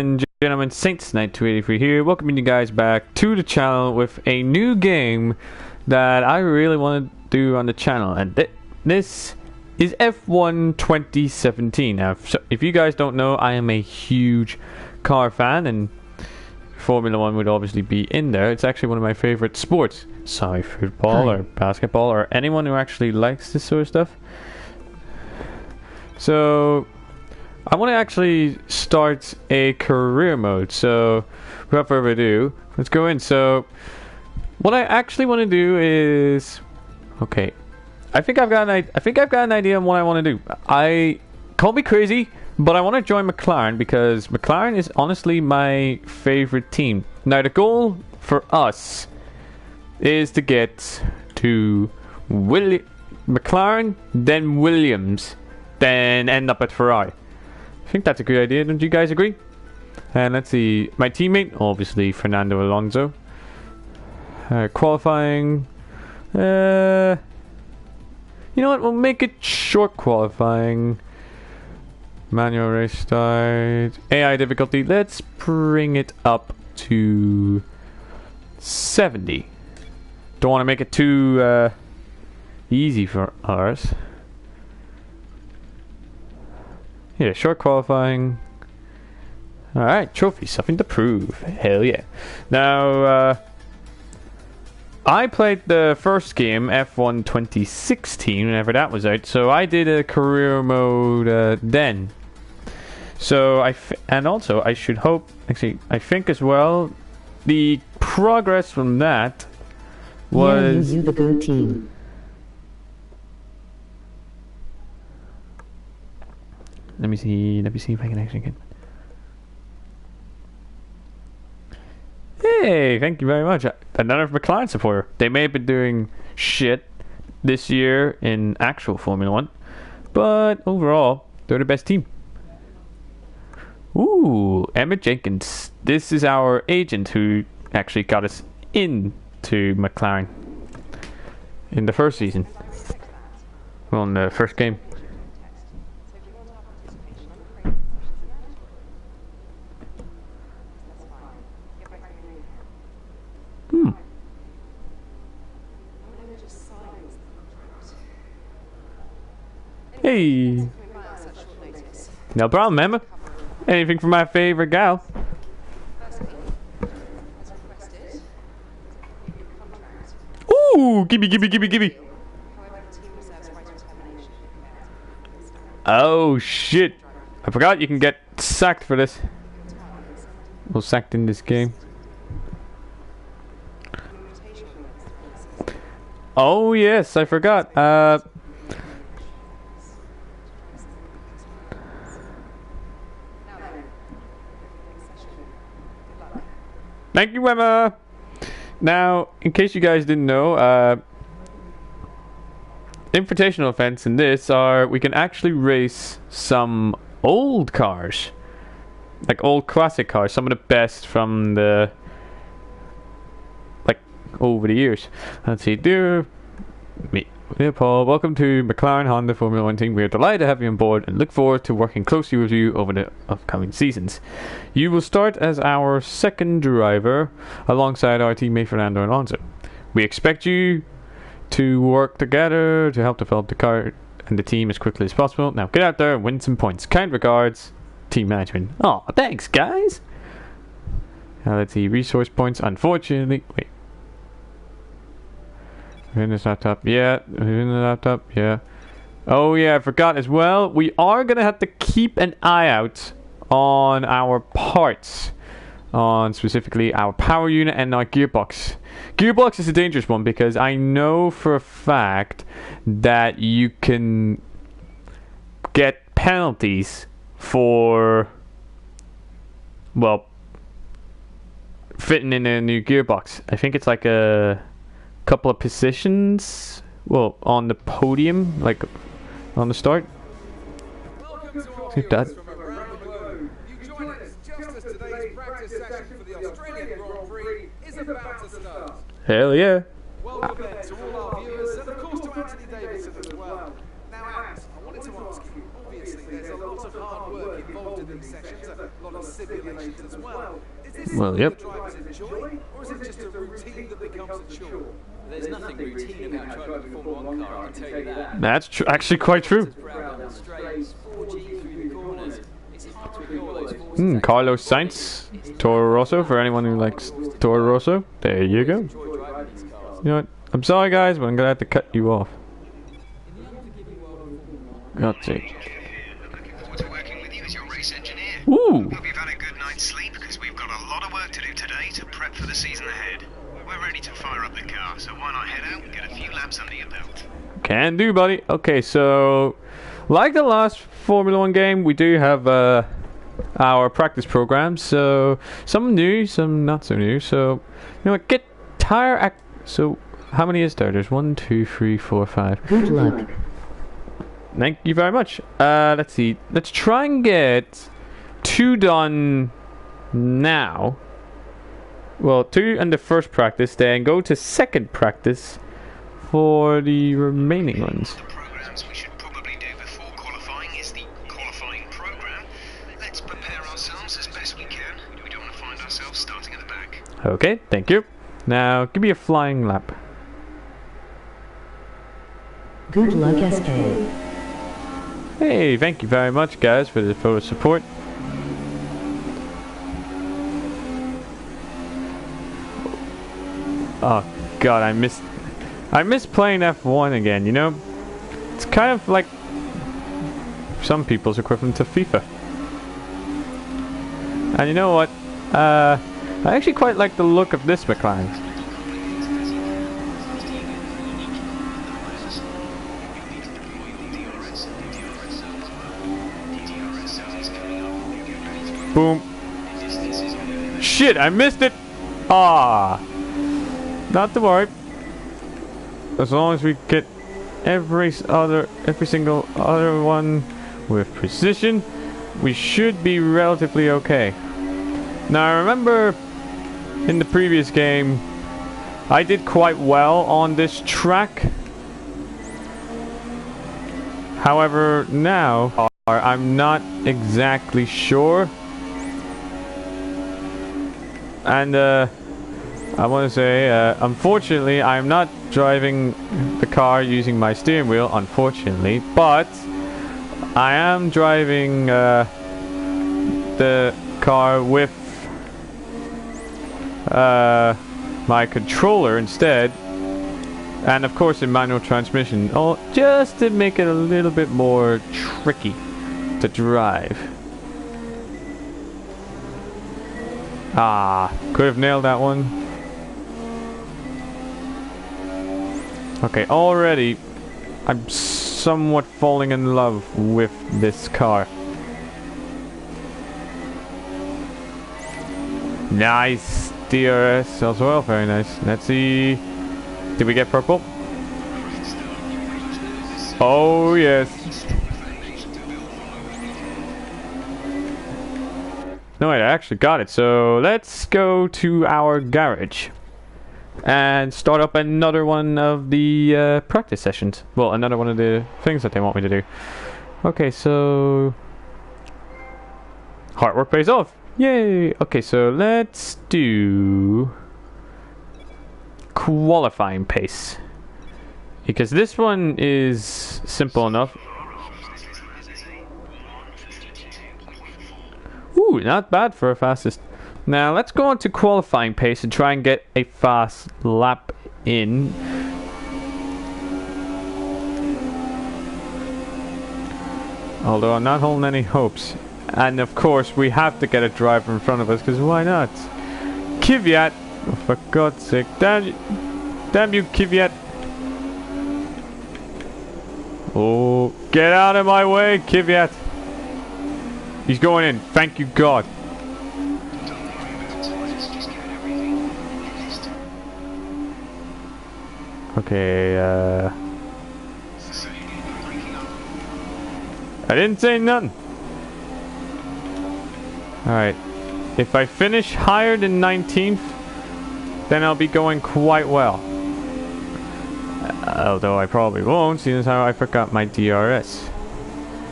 and gentlemen, SaintsKnight 283 here, welcoming you guys back to the channel with a new game that I really want to do on the channel, and this is F1 2017. Now, if you guys don't know, I am a huge car fan, and Formula 1 would obviously be in there. It's actually one of my favorite sports. Sorry, football or basketball or anyone who actually likes this sort of stuff. So I want to actually start a career mode, so without further ado, let's go in. So what I actually want to do is, okay, I think I've got an idea on what I want to do. I call me crazy, but I want to join McLaren because McLaren is honestly my favorite team. Now the goal for us is to get to McLaren, then Williams, then end up at Ferrari. I think that's a good idea, don't you guys agree? And let's see, my teammate, obviously Fernando Alonso. Qualifying, you know what, we'll make it short qualifying. Manual race start. AI difficulty, let's bring it up to 70. Don't want to make it too easy for ours. Yeah, short qualifying. Alright, trophy, something to prove. Hell yeah. Now, I played the first game, F1 2016, whenever that was out, so I did a career mode then. So, and also, I should hope, actually, I think as well, the progress from that was... Yeah, you the good team. Let me see if I can actually get... Hey, thank you very much. Another McLaren supporter. They may have been doing shit this year in actual Formula 1, but overall, they're the best team. Ooh, Emma Jenkins. This is our agent who actually got us into McLaren in the first season. Well, in the first game. Hey, no problem, Emma. Anything for my favorite gal. Ooh, gimme. Oh shit! I forgot you can get sacked for this. Well, sacked in this game. Oh yes, I forgot. Thank you, Emma. Now, in case you guys didn't know, invitational events in this are we can actually race some old cars, like old classic cars, some of the best from the over the years. Let's see, dear Paul, welcome to McLaren Honda Formula 1 team. We are delighted to have you on board and look forward to working closely with you over the upcoming seasons. You will start as our second driver alongside our teammate Fernando Alonso. We expect you to work together to help develop the car and the team as quickly as possible. Now get out there and win some points. Kind regards, team management. Oh, thanks guys. Now let's see, resource points. Unfortunately, wait. In this laptop, yeah. In the laptop, yeah. Oh yeah, I forgot as well. We are gonna have to keep an eye out on our parts, on specifically our power unit and our gearbox. Gearbox is a dangerous one because I know for a fact that you can get penalties for, well, fitting in a new gearbox. I think it's like a couple of positions, well, on the podium, like on the start. Like that. Hell yeah. Welcome to all our viewers and of course to Anthony Davidson as well. Now Ant, I wanted to ask you, obviously there's a lot Lots of hard work involved in these sections, a lot of simulations as well. Is this Well, yep. the drivers enjoy, or is it just a routine that becomes a chore? There's nothing routine about driving a Formula 1 car, I can tell you that. That's actually quite true. Proud on the straights, 4G through the corners. It's hard to ignore those forces. Carlos Sainz, Toro Rosso, for anyone who likes Toro Rosso. There you go. Enjoy driving these cars. You know what? I'm sorry, guys, but I'm gonna have to cut you off. God's sake. Looking forward to working with you as your race engineer. Ooh! Hope you've had a good night's sleep because we've got a lot of work to do today to prep for the season ahead. We're ready to fire up the car, so why not head out and get a few laps under your belt? Can do, buddy. Okay, so like the last Formula 1 game, we do have our practice programs. So some new, some not so new. So you know what? Get tire. So how many is there? There's 1, 2, 3, 4, 5. Good luck. Thank you very much. Let's see. Let's try and get 2 done now. Well, 2 in the first practice, then go to second practice for the remaining ones. The programs we should probably do before qualifying is the qualifying program. Let's prepare ourselves as best we can. We don't want to find ourselves starting at the back. Okay, thank you. Now, give me a flying lap. Good luck, SK. Hey, thank you very much, guys, for the photo support. Oh God, I miss playing F1 again. You know, it's kind of like some people's equivalent to FIFA. And you know what? I actually quite like the look of this McLaren. Boom. Shit, I missed it. Ah. Not to worry. As long as we get every single other one with precision, we should be relatively okay. Now I remember in the previous game I did quite well on this track. However, now I'm not exactly sure. And I want to say, unfortunately, I'm not driving the car using my steering wheel, unfortunately, but I am driving the car with my controller instead, and of course in manual transmission, just to make it a little bit more tricky to drive. Could have nailed that one. Okay, already I'm somewhat falling in love with this car. Nice DRS as well, very nice. Let's see. Did we get purple? Oh yes. No, wait, I actually got it. So let's go to our garage and start up another one of the practice sessions. Well, another one of the things that they want me to do. Okay, so hard work pays off. Yay! Okay, so let's do qualifying pace, because this one is simple enough. Ooh, not bad for a fastest. Now let's go on to qualifying pace and try and get a fast lap in. Although I'm not holding any hopes. And of course we have to get a driver in front of us, because why not? Kvyat! Oh, for God's sake. Damn you Kvyat! Oh, get out of my way, Kvyat! He's going in, thank you God. Okay, I didn't say none. Alright, if I finish higher than 19th, then I'll be going quite well. Although I probably won't, seeing as how I forgot my DRS.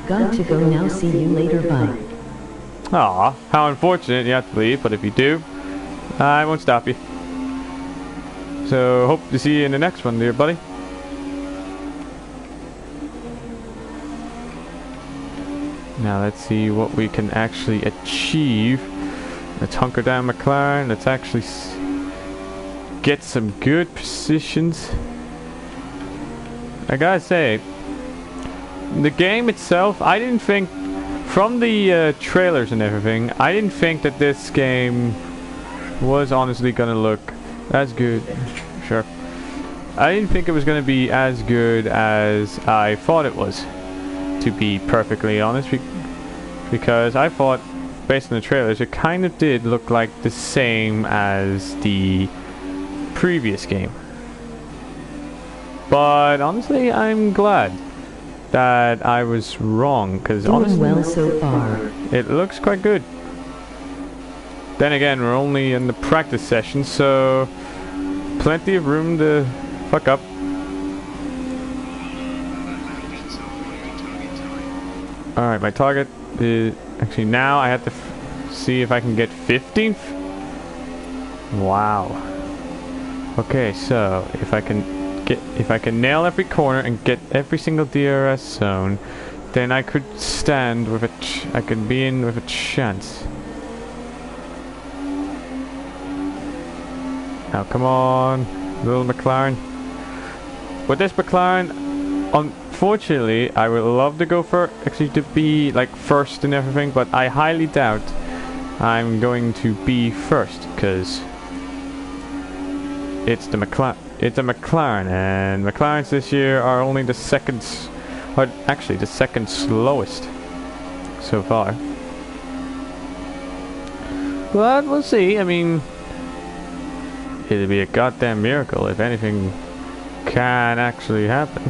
Got to go now, see you later, bye. Aw, how unfortunate you have to leave, but if you do, I won't stop you. So, hope to see you in the next one, dear buddy. Now let's see what we can actually achieve. Let's hunker down McLaren. Let's actually get some good positions. I gotta say, the game itself, I didn't think, from the trailers and everything, I didn't think that this game was honestly gonna look as good. Sure. I didn't think it was gonna be as good as I thought it was, to be perfectly honest, because I thought, based on the trailers, it kind of did look like the same as the previous game. But honestly, I'm glad that I was wrong, because honestly, Doing well so far. it looks quite good. Then again, we're only in the practice session, so plenty of room to fuck up. Alright, my target is... Actually, now I have to see if I can get 15th. Wow. Okay, so if I can nail every corner and get every single DRS zone, then I could stand with I could be in with a chance. Now come on, little McLaren. With this McLaren, unfortunately, I would love to go for actually to be like first and everything, but I highly doubt I'm going to be first, because it's the McLaren. It's a McLaren, and McLarens this year are only the second, or actually the second slowest so far. But we'll see. I mean, it'd be a goddamn miracle if anything can actually happen.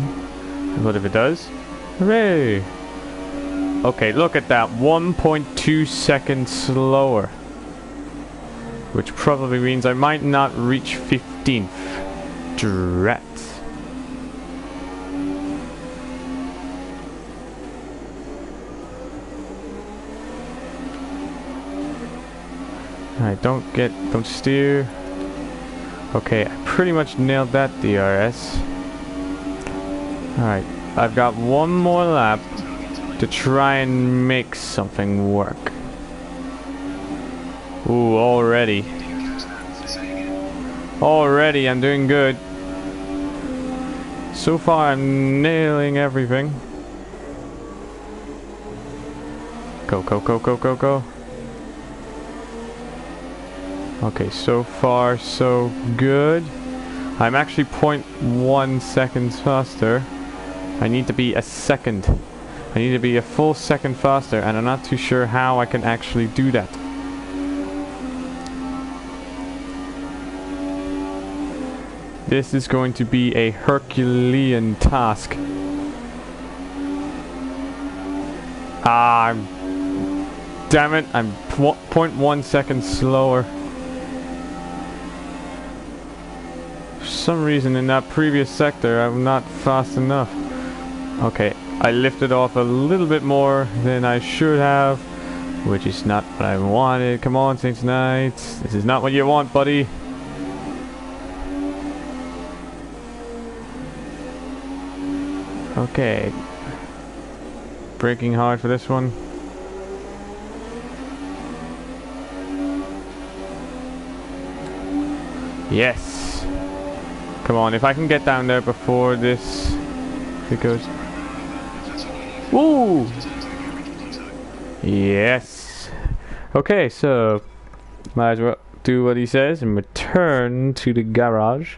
But if it does, hooray! Okay, look at that, 1.2 seconds slower, which probably means I might not reach 15th. Drats. Alright, don't steer. Okay, I pretty much nailed that DRS. Alright, I've got one more lap to try and make something work. Ooh, already I'm doing good. So far I'm nailing everything. Go, go, go, go, go, go. Okay, so far so good. I'm actually 0.1 seconds faster. I need to be a second. I need to be a full second faster, and I'm not too sure how I can actually do that. This is going to be a Herculean task. Damn it, I'm 0.1 seconds slower. For some reason in that previous sector, I'm not fast enough. Okay, I lifted off a little bit more than I should have, which is not what I wanted. Come on, SaintsKnight. This is not what you want, buddy. Okay. Braking hard for this one. Yes. Come on, if I can get down there before this it goes. Woo! Yes. Okay, so might as well do what he says and return to the garage.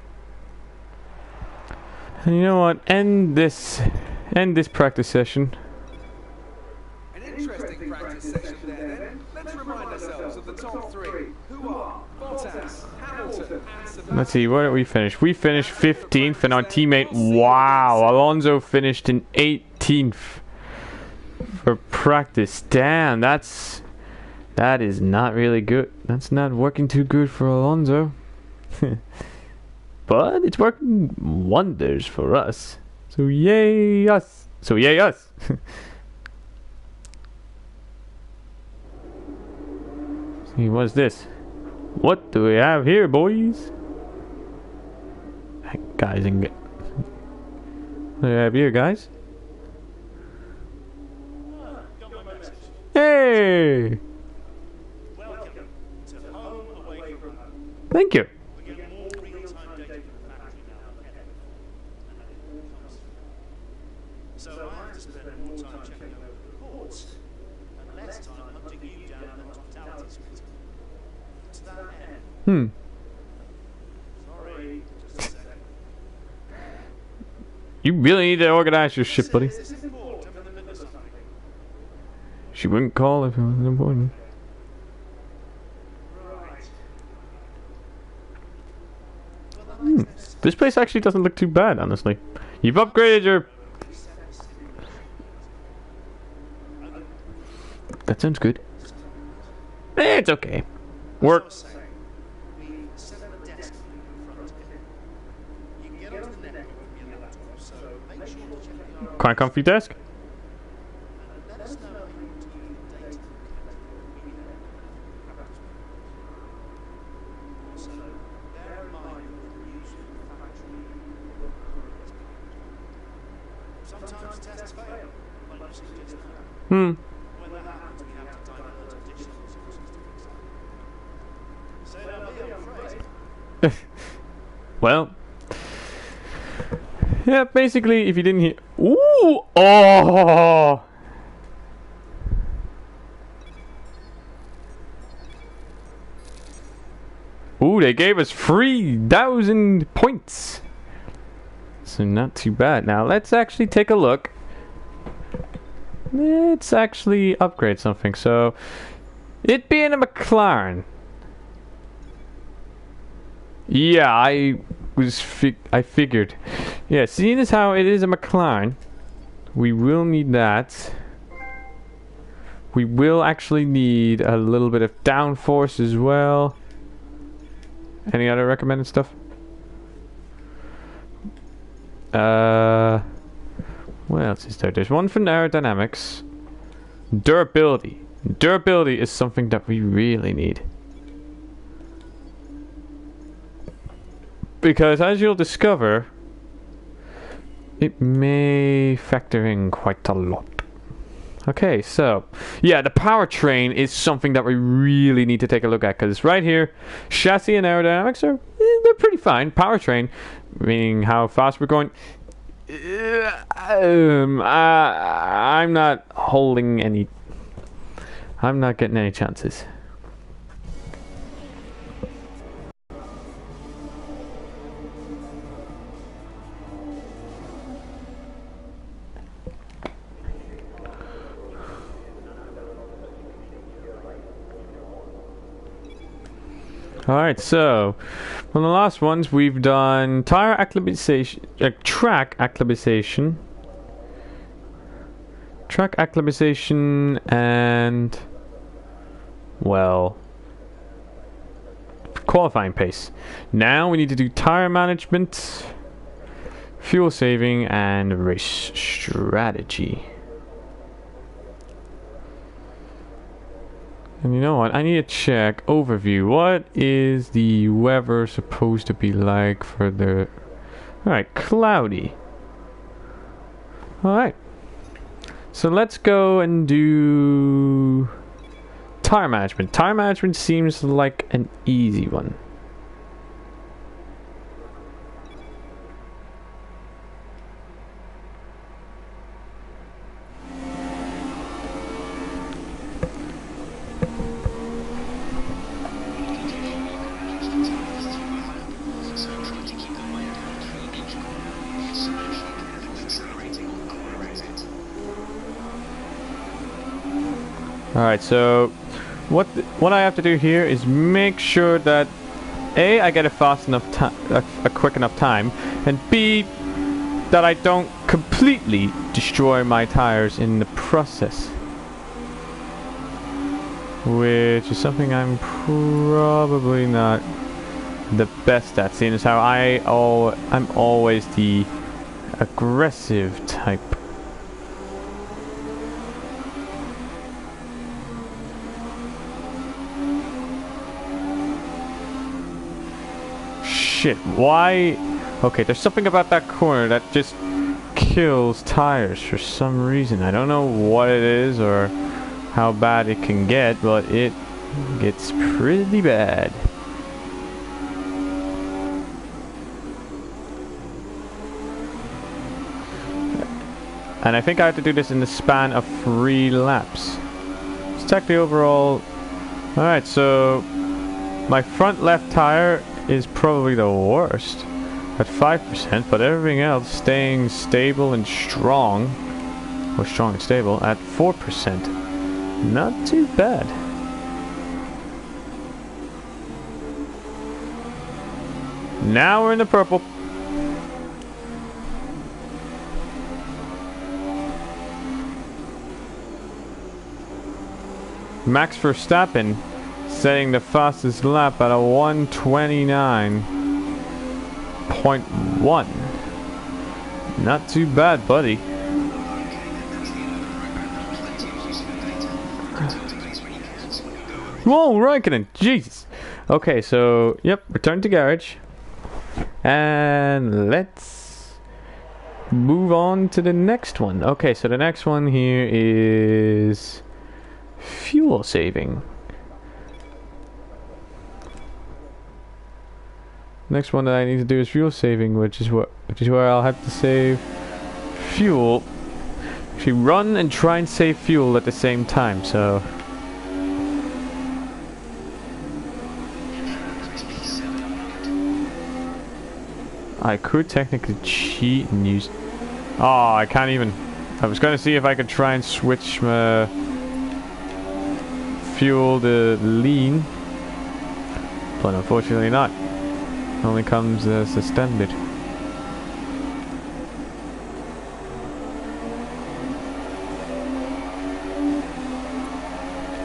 And you know what? End this practice session. An interesting practice session there then. Let's remind ourselves of the top three, who are Bottas, Hamilton, and Sebastian. Let's see, where did we finish? We finished 15th, and our teammate, wow, Alonso finished in 18th for practice. Damn, that is not really good. That's not working too good for Alonso. But it's working wonders for us. So yay us. See, what's this? What do we have here, boys? Hey, guys, and what do we have here, guys? Hey! Welcome to Home Away from Home. Thank you. We get more real-time data from the factory now than ever, and that it all comes through. So I have to spend more time checking over the reports, and less time hunting you down in the hospitality suite. To that end, sorry, just a second. You really need to organize your shit, buddy. Is this important? I'm in the middle of something. She wouldn't call if it wasn't important. Right. Well, that makes no This place actually doesn't look too bad, honestly. You've upgraded your... That sounds good. It's okay. Work. As I was saying, we set up a desk for you in front of it. You can get onto the network with your laptop, so make sure to check the RFID. Quite comfy desk. And let us know how you want to use the data collected from the practice. Also, bear in mind that the use of the factory. Sometimes tests fail, like you see just now. When that happens, we have to divert additional resources to fix it. So now me, I'm afraid. Well. Yeah, basically, if you didn't hear... Ooh! Oh! Ooh, they gave us 3,000 points. So not too bad. Now, let's actually take a look. Let's actually upgrade something. So, it being a McLaren. Yeah, I figured. Yeah, seeing as how it is a McLaren, we will need that. We will actually need a little bit of downforce as well. Any other recommended stuff? What else is there? There's one for aerodynamics. Durability. Durability is something that we really need. Because as you'll discover, it may factor in quite a lot. Okay, so, yeah, the powertrain is something that we really need to take a look at. Because right here, chassis and aerodynamics are, they're pretty fine. Powertrain, meaning how fast we're going. I'm not holding any, I'm not getting any chances. Alright, so on the last ones we've done tire acclimatization, track acclimatization, and, well, qualifying pace. Now we need to do tire management, fuel saving, and race strategy. And you know what? I need to check overview. What is the weather supposed to be like for the... Alright, cloudy. Alright. So let's go and do... Tire management. Tire management seems like an easy one. Alright, so what I have to do here is make sure that A, I get a fast enough time, a quick enough time, and B, that I don't completely destroy my tires in the process. Which is something I'm probably not the best at, seeing as how I'm always the aggressive type. shit. Why? Okay, there's something about that corner that just kills tires for some reason. I don't know what it is or how bad it can get, but it gets pretty bad. And I think I have to do this in the span of 3 laps. Let's check the overall. Alright, so my front left tire is probably the worst at 5%, but everything else staying stable and strong, or strong and stable, at 4%. Not too bad. Now we're in the purple. Max Verstappen setting the fastest lap at a 1:29.1. Not too bad, buddy. Whoa, Raikkonen, Jesus. Okay, so yep, return to garage, and let's move on to the next one. Okay, so the next one here is fuel saving. Next one that I need to do is fuel saving, which is where I'll have to save fuel. Actually, run and try and save fuel at the same time. So I could technically cheat and use. Oh, I can't even. I was gonna see if I could try and switch my fuel to lean, but unfortunately not. Only comes as a standard.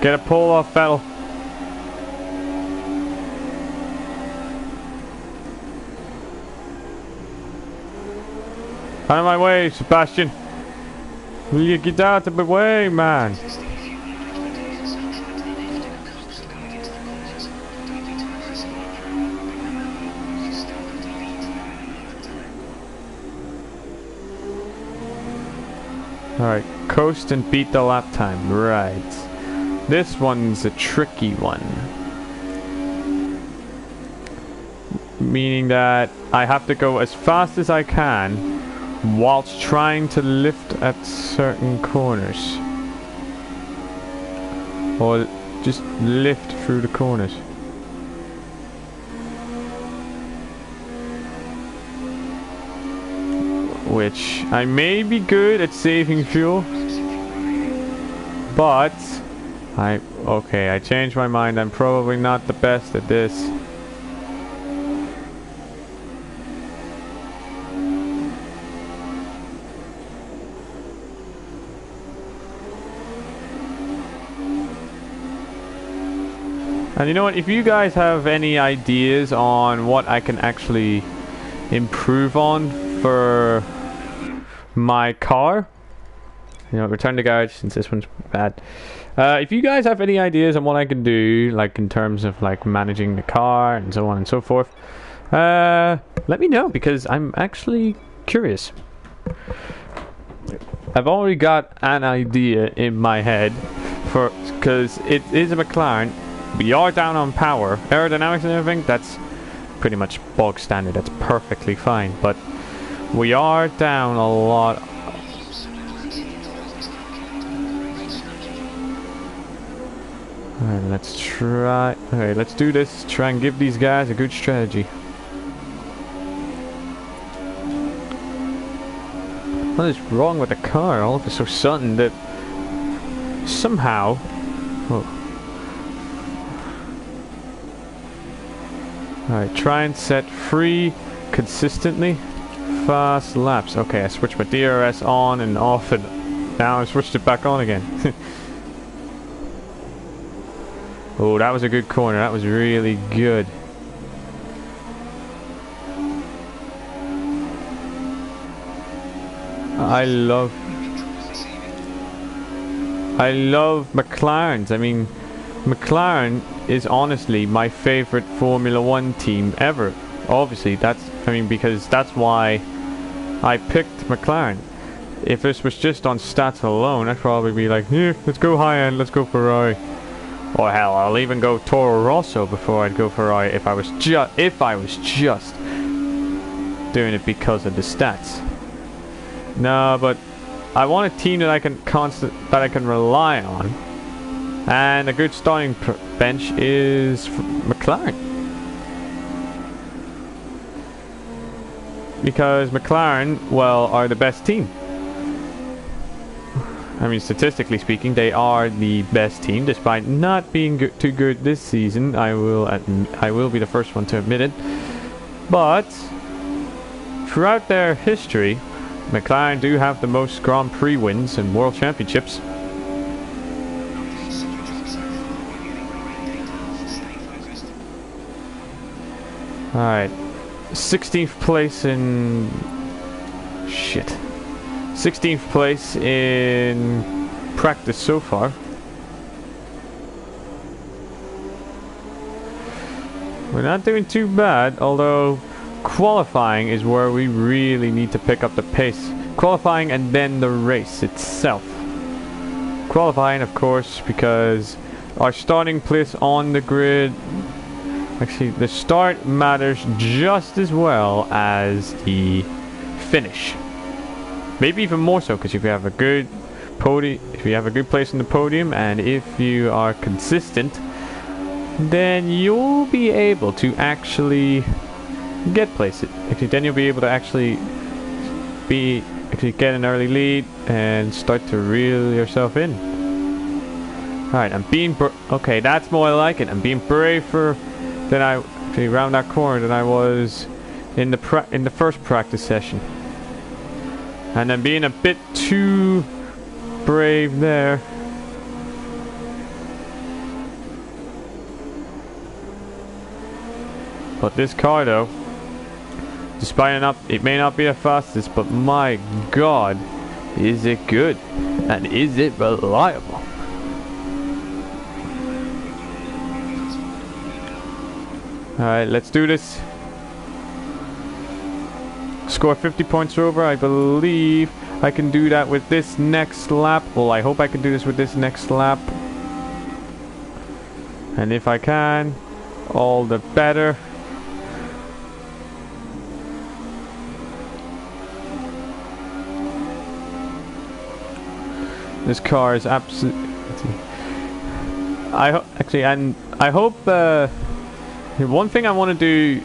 Get a pull off, Vettel. Out of my way, Sebastian. Will you get out of my way, man? Alright, coast and beat the lap time. Right. This one's a tricky one. Meaning that I have to go as fast as I can whilst trying to lift at certain corners. Or just lift through the corners. Which I may be good at saving fuel, but I changed my mind. I'm probably not the best at this. And you know what, if you guys have any ideas on what I can actually improve on for my car, you know, return to garage since this one's bad. If you guys have any ideas on what I can do, like in terms of like managing the car and so on and so forth, let me know, because I'm actually curious. I've already got an idea in my head for, because it is a McLaren. We are down on power, aerodynamics and everything. That's pretty much bog standard. That's perfectly fine, but we are down a lot. Alright, let's try. Okay, let's do this. Try and give these guys a good strategy. What is wrong with the car? All of a sudden that somehow. Oh. Alright, try and set 3 consistently fast laps. Okay, I switched my DRS on and off, and now I switched it back on again. Oh, that was a good corner. That was really good. I love McLarens. I mean, McLaren is honestly my favorite Formula 1 team ever. Obviously, because that's why I picked McLaren. If this was just on stats alone, I'd probably be like, yeah, let's go high end, let's go Ferrari. Or hell, I'll even go Toro Rosso before I'd go Ferrari if I was just doing it because of the stats. No, but I want a team that I can rely on, and a good starting bench is McLaren. Because McLaren, well, are the best team. I mean, statistically speaking, they are the best team, despite not being too good this season. I will be the first one to admit it. But throughout their history, McLaren do have the most Grand Prix wins and World Championships. Alright, 16th place in... shit. 16th place in practice so far. We're not doing too bad, although qualifying is where we really need to pick up the pace. Qualifying and then the race itself. Qualifying, of course, because our starting place on the grid... Actually, the start matters just as well as the finish. Maybe even more so, because if you have a good place in the podium, and if you are consistent, then you'll be able to actually get places. Actually, then you'll be able to actually get an early lead and start to reel yourself in. Alright, I'm being okay, that's more like it. I'm being braver than I actually around that corner than I was in the first practice session. And then being a bit too brave there. But this car though, despite it may not be the fastest, but my god, is it good? And is it reliable? Alright, let's do this. Score 50 points over. I believe I can do that with this next lap. Well, I hope I can do this with this next lap. And if I can, all the better. This car is absolutely... I hope... one thing I want to do,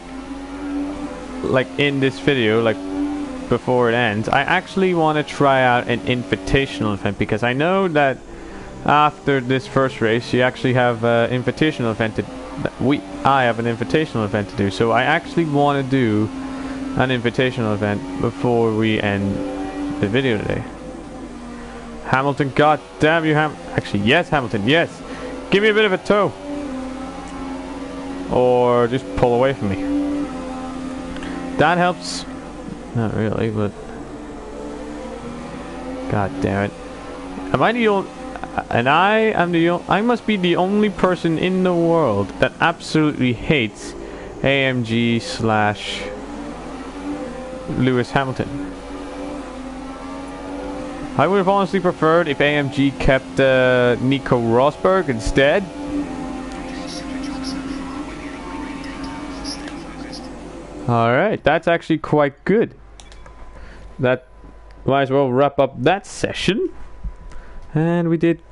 like in this video, like before it ends, I actually want to try out an invitational event, because I know that after this first race you actually have an invitational event I have an invitational event to do, so I actually want to do an invitational event before we end the video today. Hamilton, god damn you, actually yes, Hamilton, yes, give me a bit of a tow. Or just pull away from me. That helps. Not really, but... God damn it. Am I the only... And I must be the only person in the world that absolutely hates AMG / Lewis Hamilton. I would have honestly preferred if AMG kept Nico Rosberg instead. Alright, that's actually quite good. That might as well wrap up that session. And we did.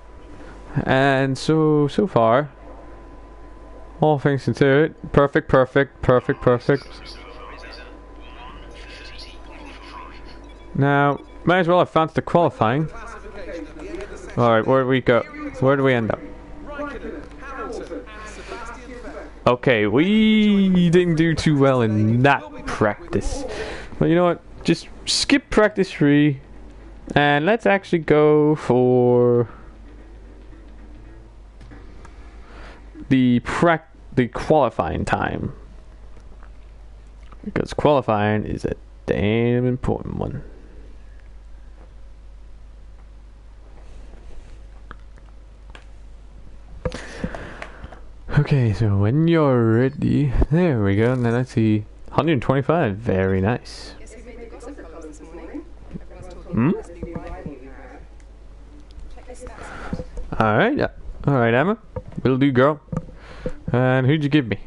And so far, all things considered, perfect. Now, might as well have found the qualifying. Alright, where do we go? Where do we end up? Okay, we didn't do too well in that practice. But you know what? Just skip practice 3 and let's actually go for the qualifying time. Because qualifying is a damn important one. Okay, so when you're ready, there we go. And then let's see, 125. Very nice. Guess who made the gossip columns this morning? Everyone's talking Hmm? about this new rival you have. Check your stats out. Alright, yeah. Alright, Emma. Will do, girl. And who'd you give me?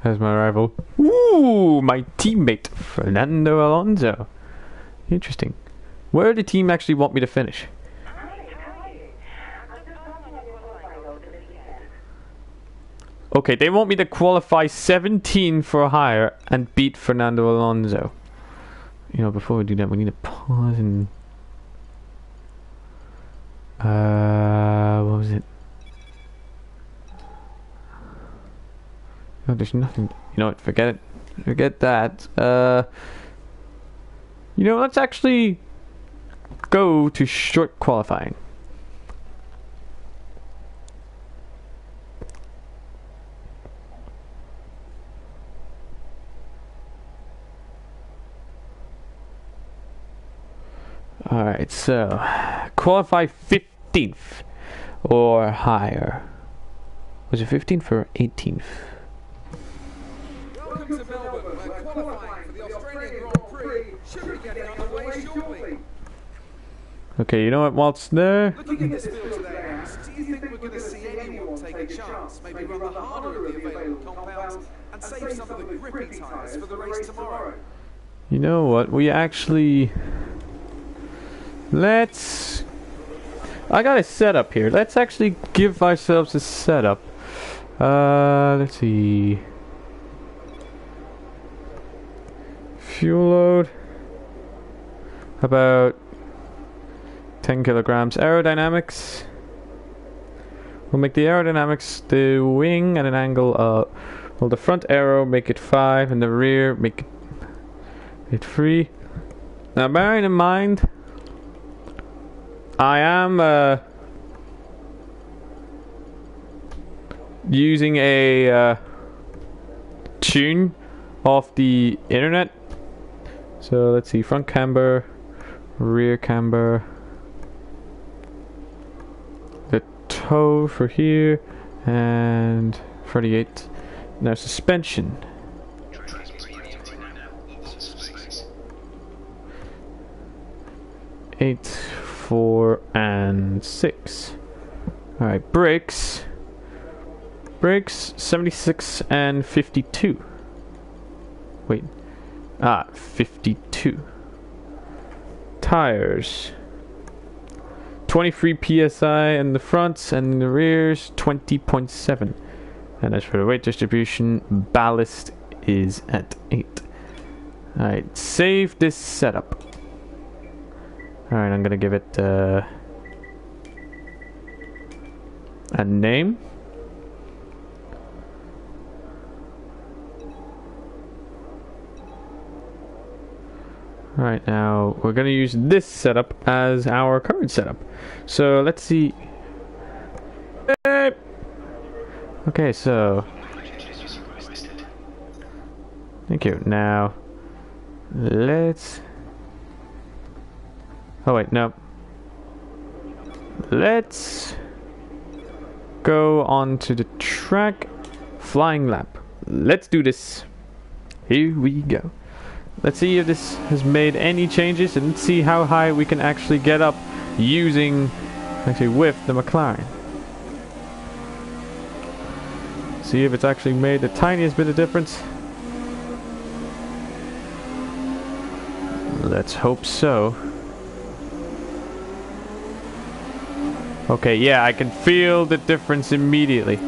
As my rival. Ooh, my teammate, Fernando Alonso. Interesting. Where did the team actually want me to finish? Okay, they want me to qualify 17 for higher and beat Fernando Alonso. You know, before we do that, we need to pause and... what was it? Oh, there's nothing. You know what? Forget it. Forget that. You know, let's actually go to short qualifying. Alright, so qualify 15th or higher. Was it 15th or 18th? Welcome to Melbourne, where qualifying for the Australian Grand Prix should be getting underway shortly. Okay, you know what, whilst there... Looking at this field today, Alex, do you think we're going to see anyone take a chance, maybe run the harder of the available compounds and save some of the grippy tyres for the race tomorrow? You know what, we actually... Let's... I got a setup here. Let's actually give ourselves a setup. Let's see... Fuel load... About 10 kilograms. Aerodynamics. We'll make the aerodynamics the wing at an angle of... Well, the front aero make it 5 and the rear make it 3. Now bearing in mind... I am using a tune off the internet. So let's see, front camber, rear camber, the toe for here, and 38. Now suspension. 8, 4, and 6. Alright, brakes. Brakes 76 and 52. Wait. 52. Tires 23 psi in the fronts and in the rears 20.7. And as for the weight distribution, ballast is at 8. Alright, save this setup. Alright, I'm gonna give it a name. Alright, now we're gonna use this setup as our current setup. So let's see. Okay, so thank you. Now let's... Oh wait, no. Let's go on to the track. Flying lap. Let's do this. Here we go. Let's see if this has made any changes and let's see how high we can actually get up using, actually with the McLaren. See if it's actually made the tiniest bit of difference. Let's hope so. Okay, yeah, I can feel the difference immediately.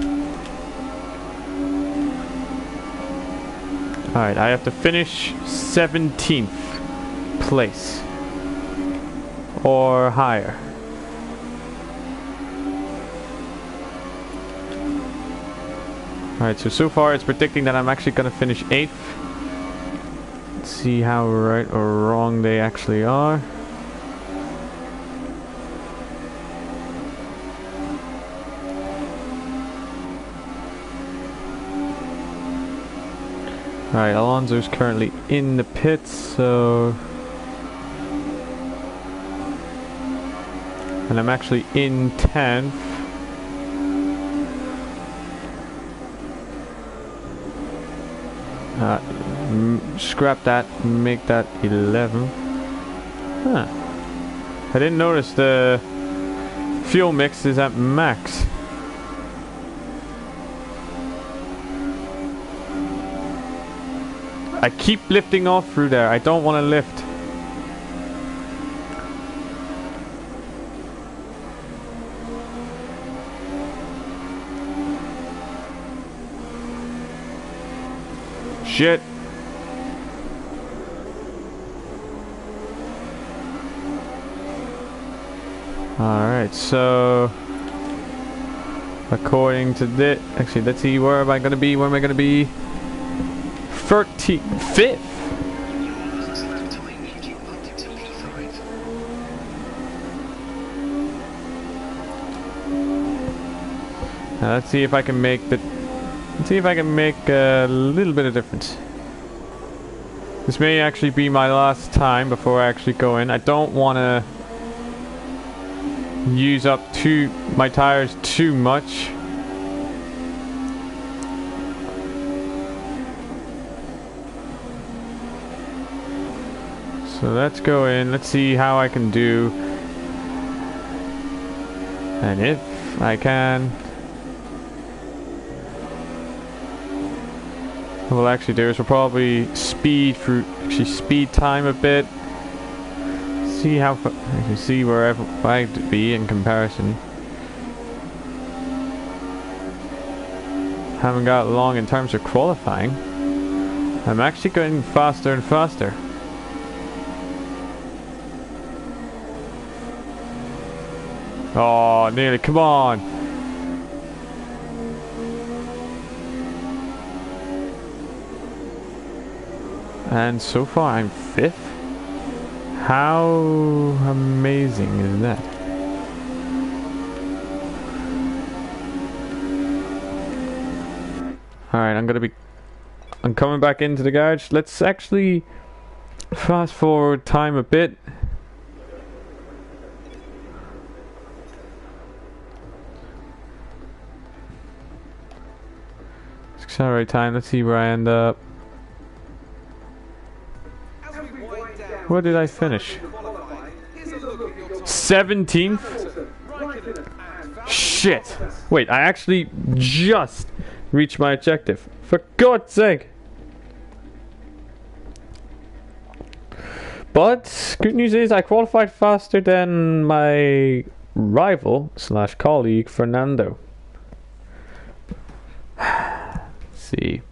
Alright, I have to finish 17th place. Or higher. Alright, so far it's predicting that I'm actually going to finish 8th. Let's see how right or wrong they actually are. Alright, Alonso's currently in the pits, so... And I'm actually in 10th. scrap that and make that 11. Huh. I didn't notice the fuel mix is at max. I keep lifting off through there. I don't want to lift. Shit. Alright, so according to this, actually let's see, where am I gonna be? Where am I gonna be? 5th. Now let's see if I can make the, let's see if I can make a little bit of difference. This may actually be my last time before I actually go in. I don't want to use up my tires too much. So let's go in, let's see how I can do, and if I can, what we'll actually do is we'll probably speed time a bit. See how far, I can see wherever I'd be in comparison. Haven't got long in terms of qualifying. I'm actually going faster and faster. Oh, nearly, come on. And so far I'm 5th. How amazing is that? Alright, I'm coming back into the garage. Let's actually fast forward time a bit. Accelerate time, let's see where I end up. Where did I finish? 17th? Shit! Wait, I actually just reached my objective. For God's sake! But good news is I qualified faster than my rival slash colleague Fernando. See.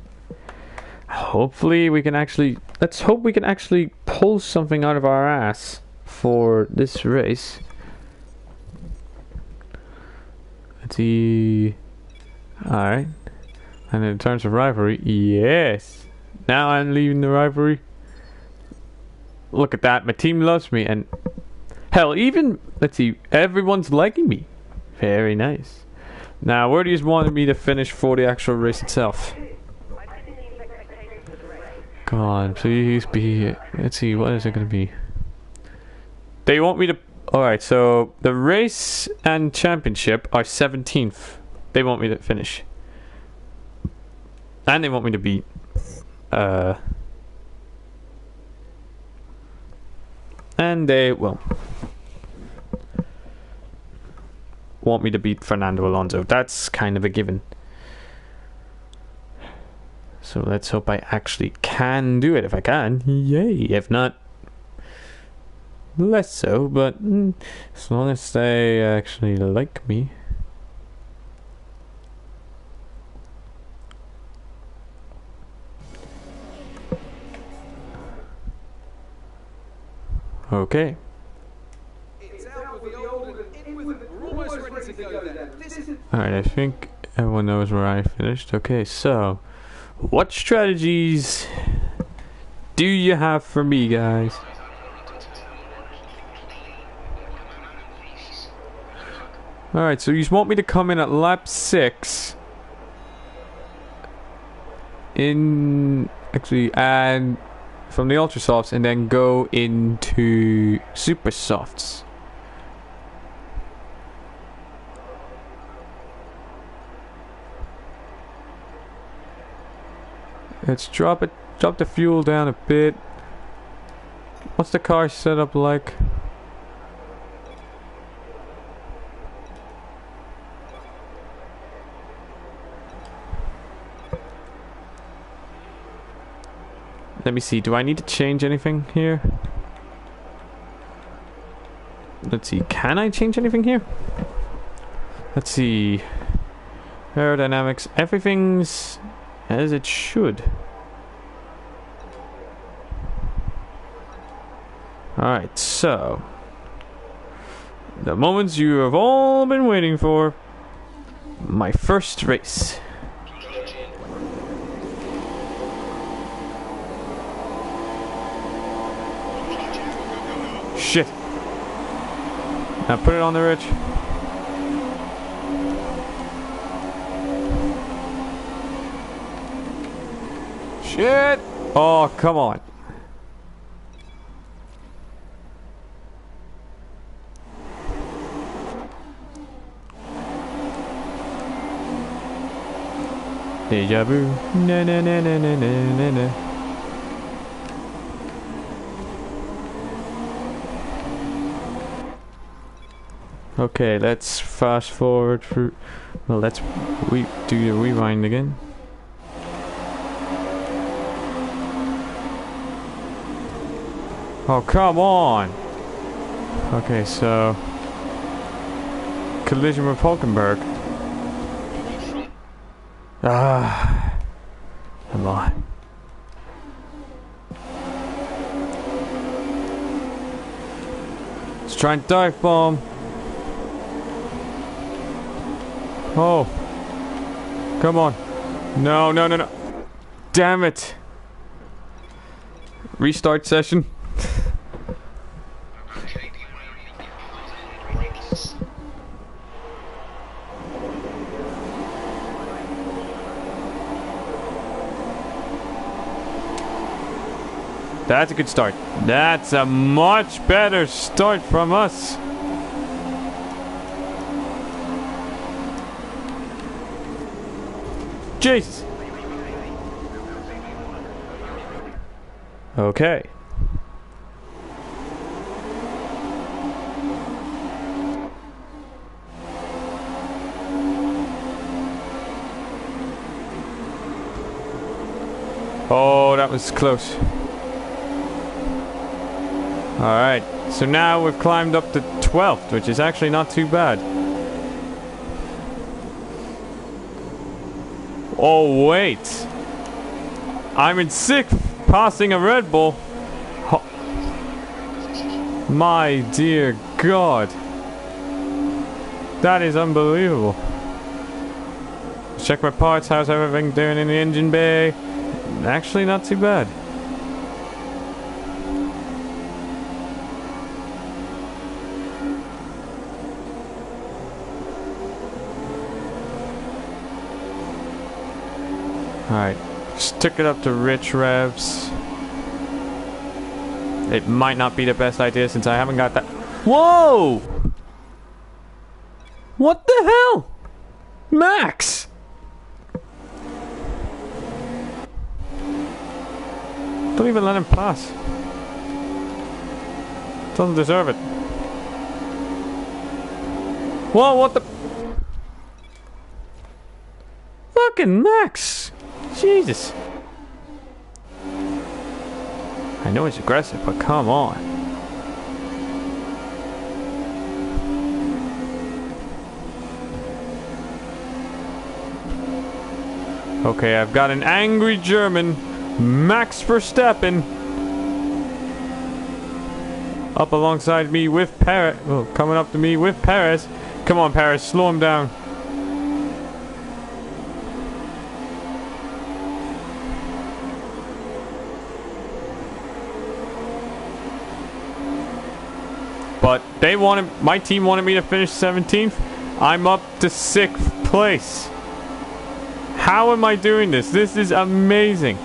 Hopefully we can actually, let's hope we can actually pull something out of our ass for this race. Let's see. Alright. And in terms of rivalry, yes. Now I'm leaving the rivalry. Look at that, my team loves me, and hell, even, let's see, everyone's liking me. Very nice. Now, where do you want me to finish for the actual race itself? Come on, please be, let's see, what is it going to be? They want me to, alright, so the race and championship are 17th. They want me to finish. And they want me to beat, and they, well, want me to beat Fernando Alonso. That's kind of a given. So let's hope I actually can do it. If I can, yay. If not, less so. But as long as they actually like me. Okay. Alright, I think everyone knows where I finished. Okay, so what strategies do you have for me, guys? Alright, so you just want me to come in at lap 6 in, actually, and from the ultra softs and then go into super softs. Let's drop it Drop the fuel down a bit. What's the car setup like? Let me see, do I need to change anything here? Let's see, can I change anything here? Let's see. Aerodynamics, everything's as it should. Alright, so the moments you have all been waiting for. My first race. Shit. Now put it on the Rich. Shit! Oh, come on. Deja vu. Na na na na na na na. Okay, let's fast forward through. Well, let's do the rewind again. Oh, come on! Okay, so collision with Hulkenberg. Ah, come on. Let's try and dive bomb. Oh, come on. No, no, no, no. Damn it. Restart session. That's a good start. That's a much better start from us. Jesus. Okay. Oh, that was close. Alright, so now we've climbed up to 12th, which is actually not too bad. Oh, wait. I'm in 6th, passing a Red Bull. My dear God. That is unbelievable. Let's check my parts. How's everything doing in the engine bay? Actually, not too bad. Alright, just took it up to rich revs. It might not be the best idea since I haven't got that. Whoa! What the hell? Max! Don't even let him pass. Doesn't deserve it. Whoa, what the? Fucking Max! Jesus. I know it's aggressive, but come on. Okay, I've got an angry German, Max Verstappen, up alongside me with Perez. Oh, coming up to me with Perez. Come on, Perez, slow him down. But they wanted, my team wanted me to finish 17th. I'm up to 6th place. How am I doing this? This is amazing.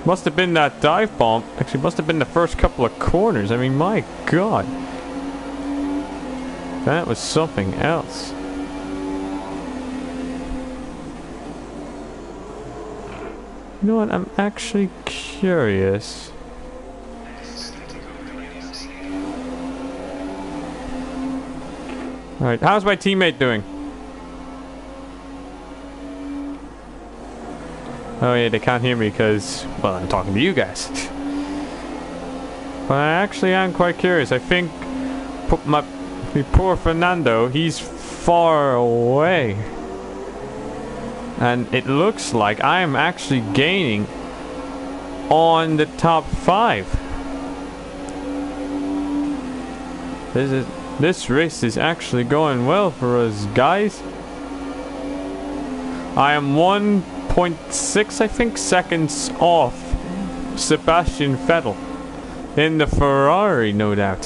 Must have been that dive bomb. Actually, must have been the first couple of corners. I mean, my God. That was something else. You know what? I'm actually curious. Alright, how's my teammate doing? Oh yeah, they can't hear me because, well, I'm talking to you guys. But I actually am quite curious. I think my poor Fernando, he's far away. And it looks like I am actually gaining on the top 5. This race is actually going well for us, guys. I am 1.6, I think, seconds off Sebastian Vettel in the Ferrari, no doubt.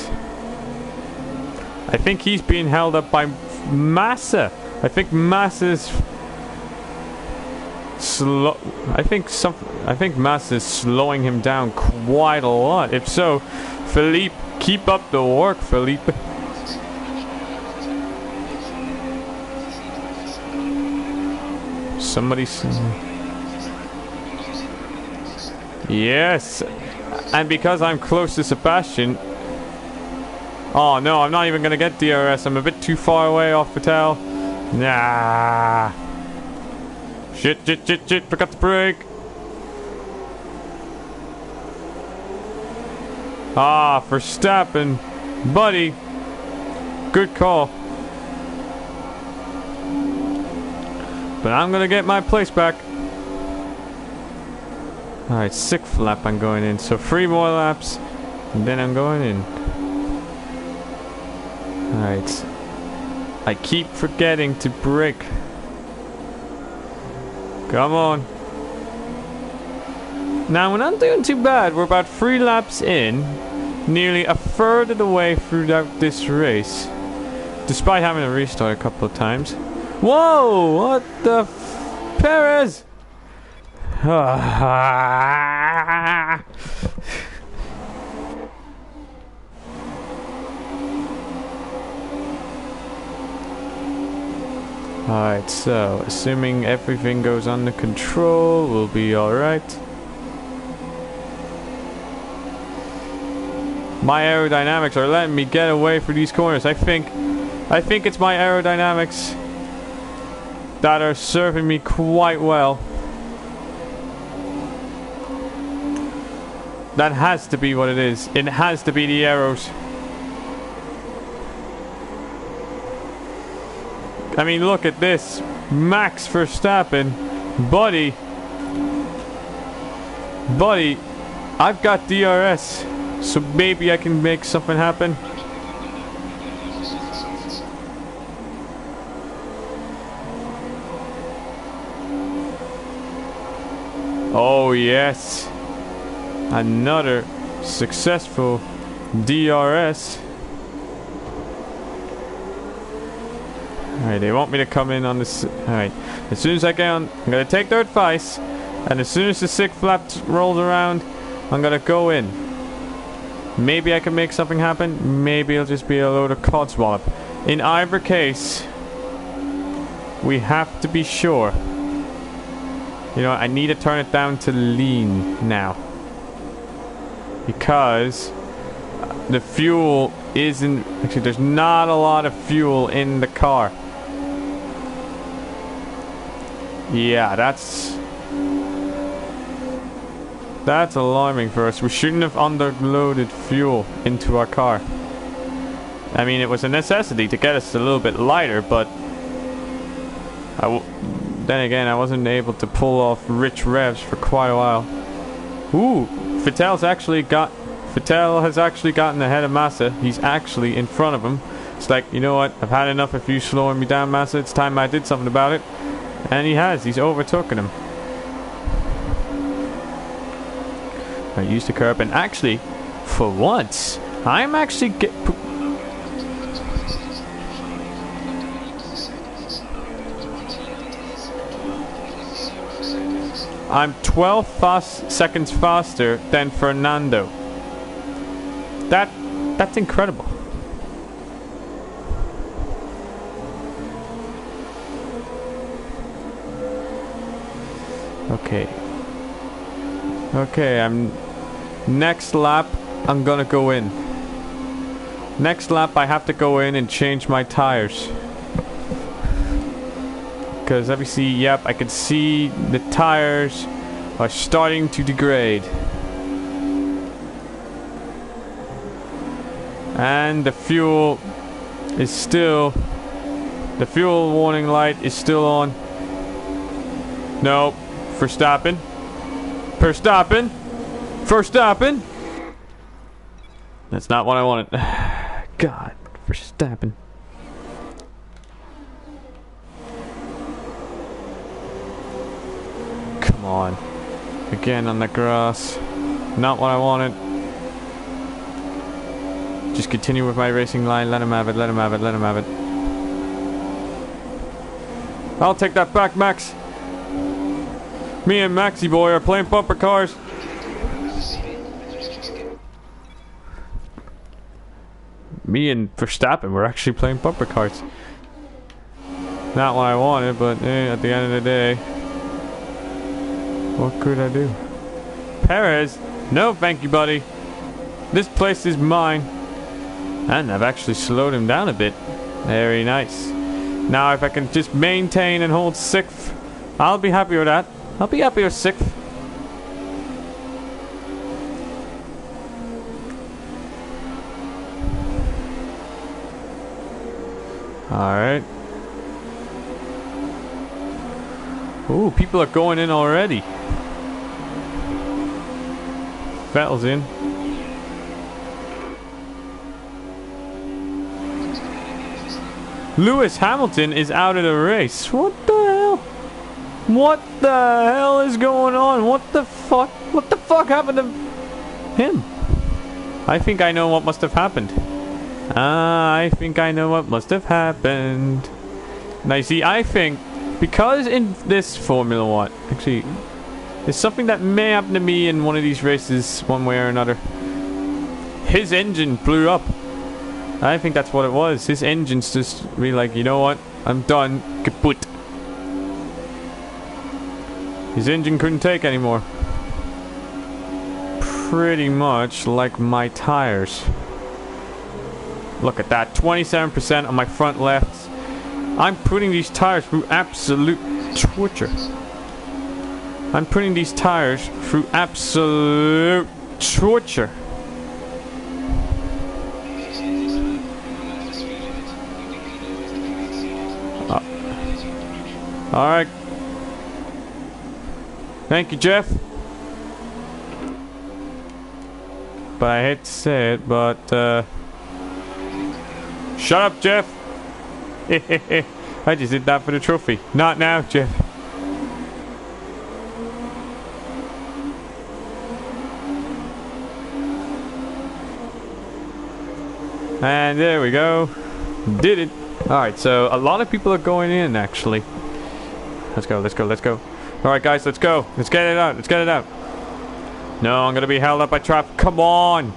I think he's being held up by Massa. I think Massa's slow. I think Massa's slowing him down quite a lot. If so, Philippe, keep up the work, Philippe. Somebody's. Yes, and because I'm close to Sebastian. Oh no, I'm not even gonna get DRS. I'm a bit too far away off Vettel. Nah. Shit, forgot the brake. Ah, Verstappen. Buddy. Good call. But I'm gonna get my place back. Alright, 6th lap I'm going in. So 3 more laps. And then I'm going in. Alright. I keep forgetting to brake. Come on. Now we're not doing too bad. We're about 3 laps in. Nearly a third of the way throughout this race. Despite having to restart a couple of times. Whoa! What the Perez! Alright, so assuming everything goes under control, we'll be alright. My aerodynamics are letting me get away through these corners. I think it's my aerodynamics that are serving me quite well. That has to be what it is. It has to be the arrows. I mean, look at this. Max Verstappen. Buddy, I've got DRS. So maybe I can make something happen. Oh yes. Another successful DRS. Alright, they want me to come in on this. Alright, as soon as I get on, I'm gonna take their advice. And as soon as the 6th lap rolls around, I'm gonna go in. Maybe I can make something happen. Maybe it'll just be a load of codswallop. In either case, we have to be sure. You know, I need to turn it down to lean now. Because the fuel isn't... Actually, there's not a lot of fuel in the car. Yeah, that's alarming for us. We shouldn't have underloaded fuel into our car. I mean, it was a necessity to get us a little bit lighter, but then again, I wasn't able to pull off rich revs for quite a while. Ooh, Vettel has actually gotten ahead of Massa. He's actually in front of him. It's like, you know what? I've had enough of you slowing me down, Massa. It's time I did something about it. And he has. He's overtaken him. I used the curb, and actually, for once, I'm actually I'm 12 seconds faster than Fernando. That's incredible. Okay. Okay, next lap, I'm gonna go in. Next lap, I have to go in and change my tires. Because let me see, yep, I can see the tires are starting to degrade. And the fuel is still... The fuel warning light is still on. No, Verstappen. Verstappen. Verstappen. That's not what I wanted. God, Verstappen. Come on. Again on the grass. Not what I wanted. Just continue with my racing line. Let him have it, let him have it, let him have it. I'll take that back, Max. Me and Maxi boy are playing bumper cars. Me and Verstappen were actually playing bumper cars. Not what I wanted, but at the end of the day, what could I do? Perez, no thank you, buddy. This place is mine. And I've actually slowed him down a bit. Very nice. Now if I can just maintain and hold 6th, I'll be happy with that. I'll be happy with 6th. Alright. Ooh, people are going in already. Vettel's in. Lewis Hamilton is out of the race. What the hell? What the hell is going on? What the fuck? What the fuck happened to him? I think I know what must have happened. I think I know what must have happened. Now you see, I think because in this Formula 1, actually, there's something that may happen to me in one of these races, one way or another. His engine blew up. I think that's what it was. His engine's just really like, you know what? I'm done. Kaput. His engine couldn't take anymore. Pretty much like my tires. Look at that. 27% on my front left. I'm putting these tires through absolute torture. I'm putting these tires through absolute torture. Alright. Thank you, Jeff. But I hate to say it, but shut up, Jeff. I just did that for the trophy. Not now, Jeff. And there we go. Did it. Alright, so a lot of people are going in, actually. Let's go, let's go, let's go. Alright, guys, let's go. Let's get it out, let's get it out. No, I'm gonna be held up by traffic. Come on.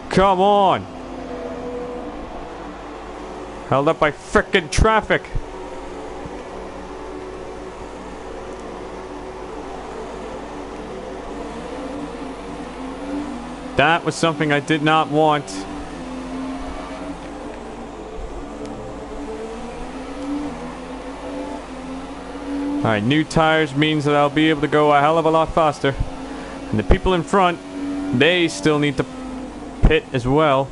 Come on. Held up by frickin' traffic. That was something I did not want. Alright, new tires means that I'll be able to go a hell of a lot faster. And the people in front, they still need to pit as well.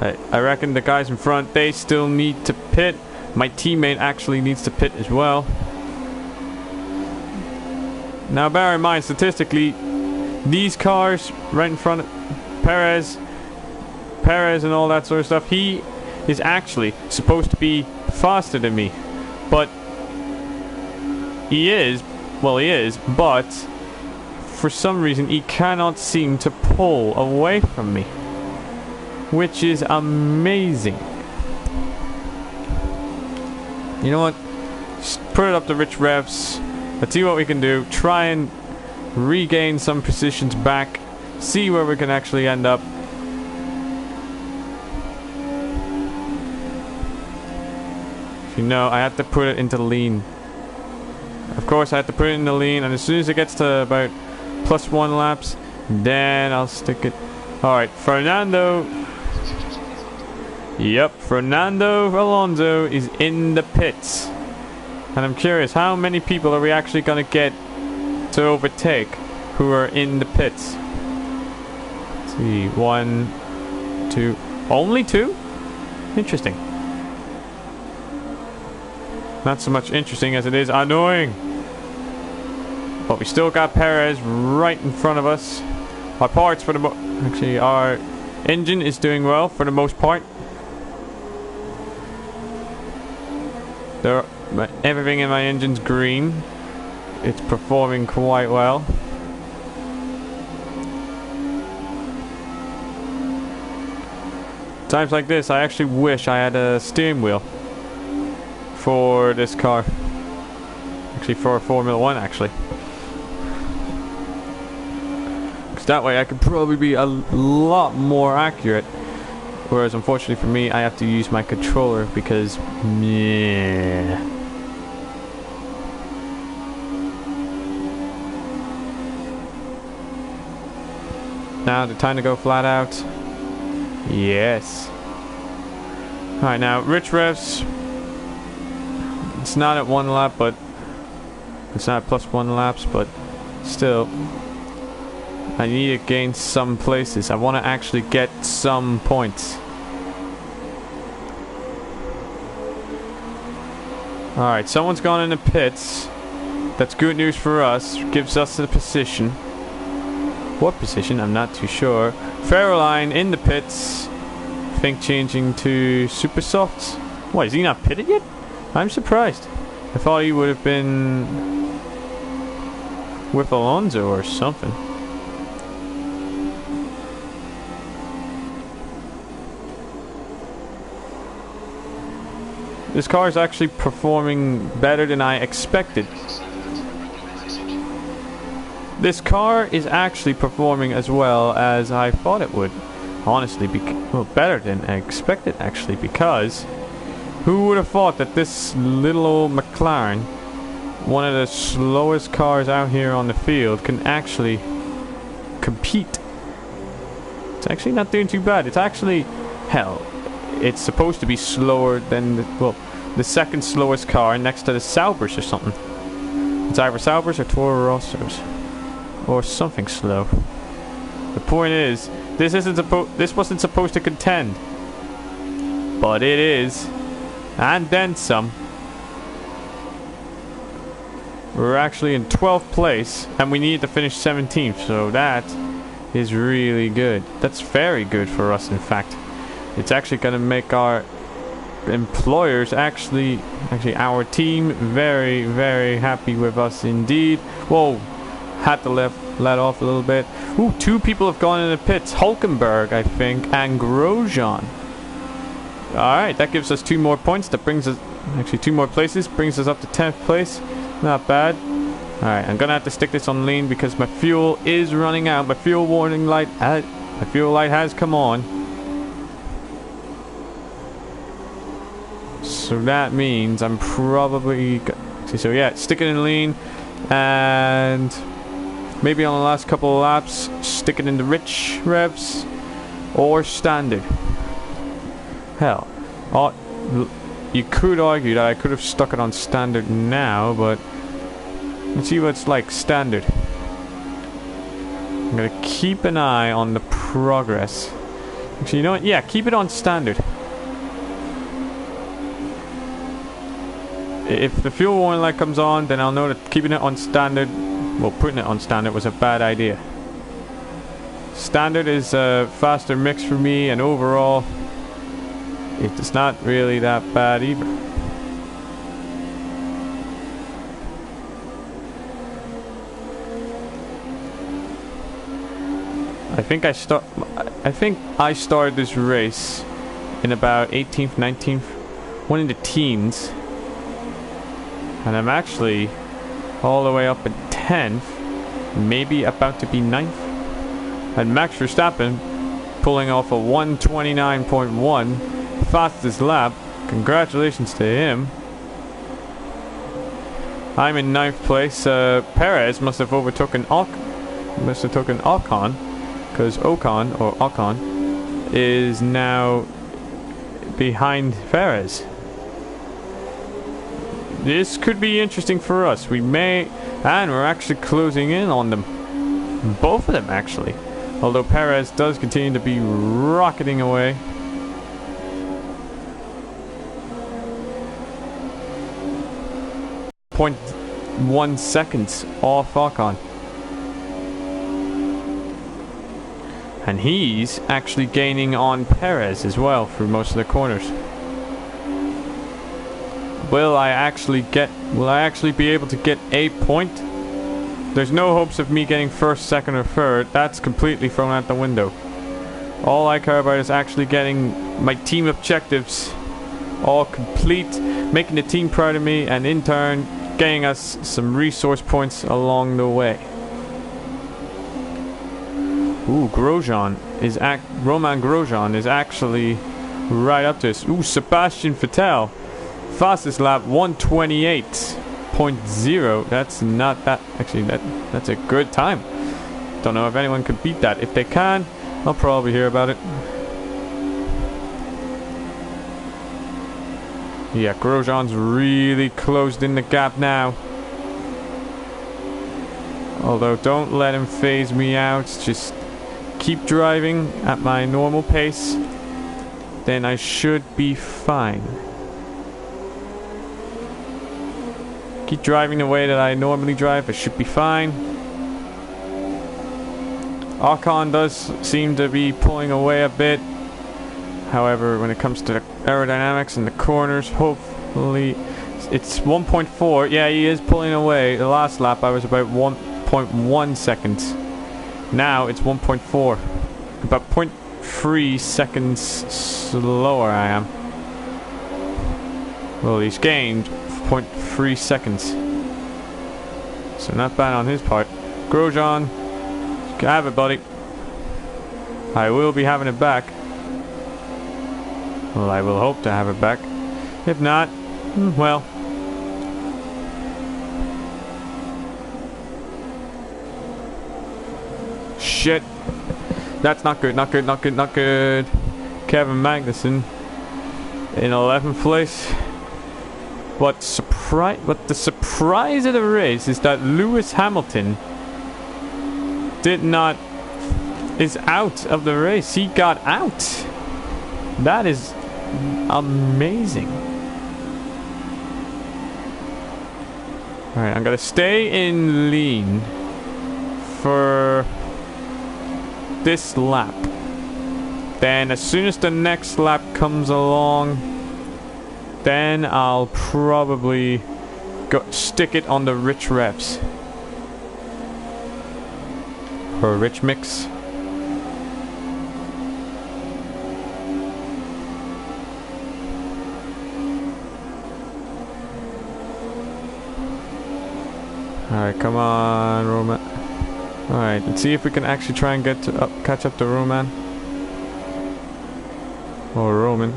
I reckon the guys in front, they still need to pit. My teammate actually needs to pit as well. Now bear in mind, statistically, these cars right in front of Perez and all that sort of stuff, he is actually supposed to be faster than me. But he is, but for some reason he cannot seem to pull away from me, which is amazing. You know what? Just put it up to rich revs. Let's see what we can do. Try and regain some positions back. See where we can actually end up. You know, I have to put it into lean. Of course, I have to put it in the lean, and as soon as it gets to about +1 laps, then I'll stick it. Alright, Fernando. Yep, Fernando Alonso is in the pits. And I'm curious, how many people are we actually going to get to overtake who are in the pits? Let's see, 1, 2. Only 2? Interesting. Not so much interesting as it is annoying. But we still got Perez right in front of us. Our parts for the actually our engine is doing well for the most part. Everything in my engine's green. It's performing quite well. Times like this, I actually wish I had a steering wheel for this car. Actually, for Formula 1, actually. Because that way I could probably be a lot more accurate. Whereas, unfortunately for me, I have to use my controller because, yeah. Now, the time to go flat out. Yes. Alright, now, Rich Revs. It's not at 1 lap, but it's not +1 laps, but still, I need to gain some places. I want to actually get some points. Alright, someone's gone in the pits. That's good news for us. Gives us the position. What position? I'm not too sure. Fairline in the pits. I think changing to Super Softs. What, is he not pitted yet? I'm surprised. I thought he would have been with Alonso or something. This car is actually performing better than I expected. This car is actually performing as well as I thought it would. Honestly, well, better than I expected actually, because who would have thought that this little old McLaren, one of the slowest cars out here on the field, can actually compete. It's actually not doing too bad. It's actually, hell, it's supposed to be slower than the second slowest car next to the Saubers or something. It's either Saubers or Toro Rossos or something slow. The point is, this wasn't supposed to contend, but it is, and then some. We're actually in 12th place, and we need to finish 17th, so that is really good. That's very good for us, in fact. It's actually going to make our employers, actually our team, very, very happy with us indeed. Whoa, had to let off a little bit. Ooh, 2 people have gone in the pits. Hulkenberg, I think, and Grosjean. Alright, that gives us 2 more points. That brings us, actually 2 more places, brings us up to 10th place. Not bad. Alright, I'm gonna have to stick this on lean because my fuel is running out. My fuel warning light, my fuel light has come on. So that means I'm probably... So yeah, stick it in lean. And maybe on the last couple of laps, stick it in the rich revs. Or standard. Hell. You could argue that I could have stuck it on standard now, but... Let's see what it's like standard. I'm gonna keep an eye on the progress. Actually, you know what? Yeah, keep it on standard. If the fuel warning light comes on, then I'll know that keeping it on standard, well, putting it on standard was a bad idea. Standard is a faster mix for me, and overall, it's not really that bad either. I think I started this race in about 18th, 19th, one in the teens. And I'm actually all the way up at 10th, maybe about to be 9th. And Max Verstappen pulling off a 1:29.1 fastest lap. Congratulations to him. I'm in 9th place. Perez must have overtaken Ocon, because Ocon is now behind Perez. This could be interesting for us. And we're actually closing in on them. Both of them, actually. Although Perez does continue to be rocketing away. .1 seconds off Ocon. And he's actually gaining on Perez as well through most of the corners. Will I actually be able to get a point? There's no hopes of me getting first, second, or third. That's completely thrown out the window. All I care about is actually getting my team objectives all complete, making the team proud of me, and in turn getting us some resource points along the way. Ooh, Roman Grosjean is actually right up to us. Ooh, Sebastian Vettel, fastest lap 128.0. That's not that. Actually, that's a good time. Don't know if anyone could beat that. If they can, I'll probably hear about it. Yeah, Grosjean's really closed in the gap now. Although, don't let him phase me out. Just keep driving at my normal pace. Then I should be fine. Keep driving the way that I normally drive. I should be fine. Ocon does seem to be pulling away a bit. However, when it comes to the aerodynamics and the corners, hopefully it's 1.4. Yeah, he is pulling away. The last lap I was about 1.1 seconds. Now it's 1.4. About 0.3 seconds slower I am. Well, he's gained 0.3 seconds. So not bad on his part. Grosjean, you can have it, buddy. I will be having it back. Well, I will hope to have it back. If not, well. Shit. That's not good, not good, not good, not good. Kevin Magnussen in 11th place. What the surprise of the race is that Lewis Hamilton is out of the race. He got out. That is amazing. Alright, I'm gonna stay in lean for this lap. Then as soon as the next lap comes along, then I'll probably stick it on the rich revs. Or rich mix. Alright, come on, Roman. Alright, let's see if we can actually try and catch up to Roman. Or Roman.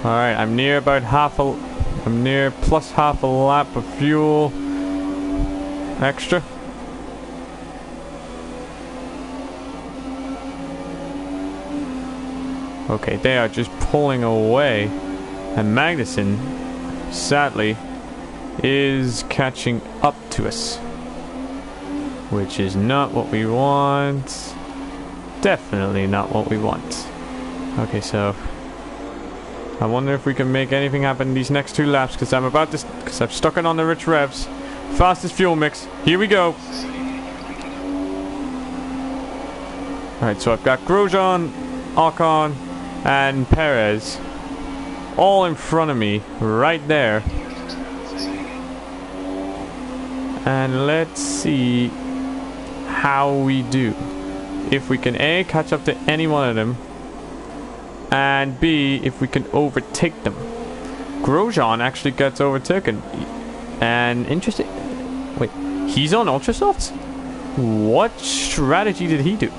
Alright, I'm near plus half a lap of fuel extra. Okay, they are just pulling away. And Magnussen, sadly, is catching up to us. Which is not what we want. Definitely not what we want. Okay, so I wonder if we can make anything happen in these next 2 laps, because I've stuck it on the rich revs. Fastest fuel mix. Here we go. Alright, so I've got Grosjean, Ocon, and Perez all in front of me, right there. And let's see how we do. If we can A, catch up to any one of them, and B, if we can overtake them. Grosjean actually gets overtaken. And interesting. Wait, he's on Ultra Softs? What strategy did he do?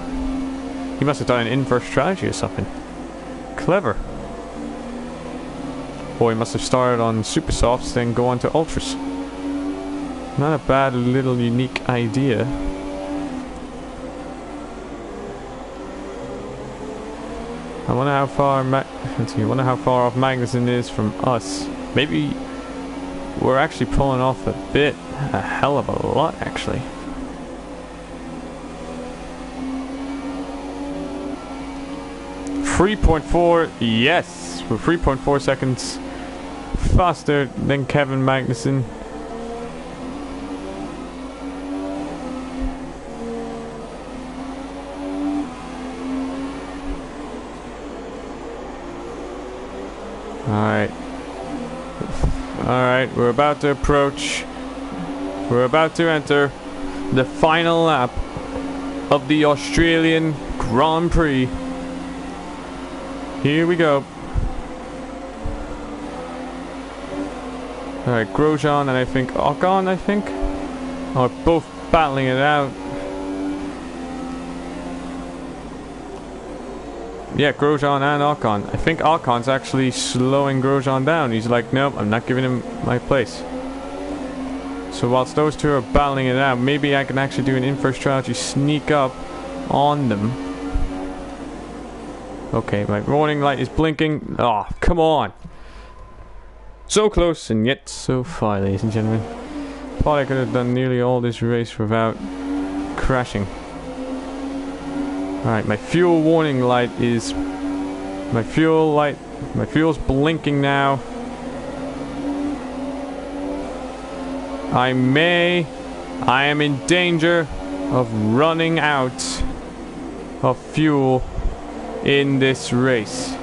He must have done an inverse strategy or something. Clever. Or he must have started on super softs, then go on to ultras. Not a bad little unique idea. I wonder how far let's see, I wonder how far off Magnussen is from us. Maybe we're actually pulling off a hell of a lot actually. .4, yes, we're 3.4 seconds faster than Kevin Magnussen. Alright, we're about to approach. We're about to enter the final lap of the Australian Grand Prix. Here we go. Alright, Grosjean and I think Ocon, are both battling it out. Yeah, Grosjean and Ocon. I think Ocon's actually slowing Grosjean down. He's like, nope, I'm not giving him my place. So whilst those two are battling it out, maybe I can actually do an inverse strategy, sneak up on them. Okay, my warning light is blinking. Oh, come on. So close and yet so far, ladies and gentlemen. Thought I could have done nearly all this race without crashing. Alright, my fuel warning light is... My fuel's blinking now. I am in danger of running out of fuel in this race.